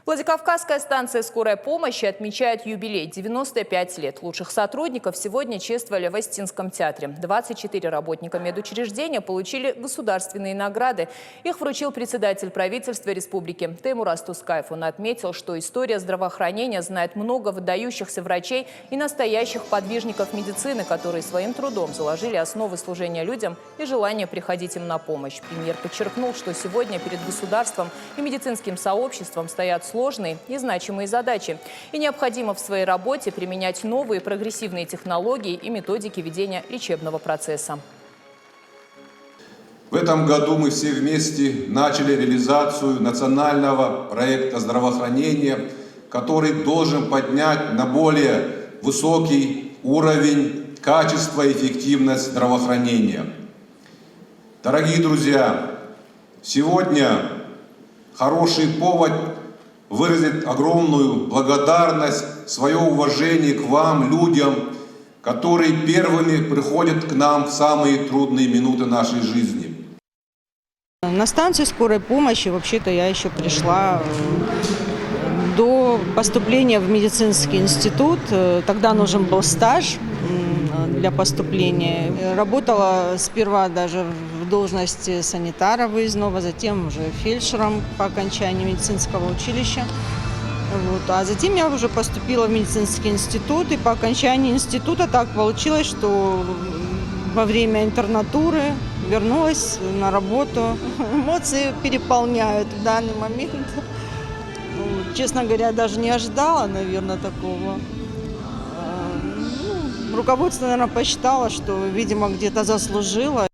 Владикавказская станция скорой помощи отмечает юбилей – 95 лет. Лучших сотрудников сегодня чествовали в Остинском театре. 24 работника медучреждения получили государственные награды. Их вручил председатель правительства республики Теймураз Тускаев. Он отметил, что история здравоохранения знает много выдающихся врачей и настоящих подвижников медицины, которые своим трудом заложили основы служения людям и желание приходить им на помощь. Премьер подчеркнул, что сегодня перед государством и медицинским сообществом стоят сложные и значимые задачи. И необходимо в своей работе применять новые прогрессивные технологии и методики ведения лечебного процесса. В этом году мы все вместе начали реализацию национального проекта здравоохранения, который должен поднять на более высокий уровень качества и эффективность здравоохранения. Дорогие друзья, сегодня хороший повод выразить огромную благодарность, свое уважение к вам, людям, которые первыми приходят к нам в самые трудные минуты нашей жизни. На станцию скорой помощи вообще-то я еще пришла до поступления в медицинский институт. Тогда нужен был стаж для поступления. Работала сперва даже в должности санитара выездного, затем уже фельдшером по окончании медицинского училища. А затем я уже поступила в медицинский институт, и по окончании института так получилось, что во время интернатуры вернулась на работу. Эмоции переполняют в данный момент. Честно говоря, даже не ожидала, наверное, такого. Руководство, наверное, посчитало, что, видимо, где-то заслужила.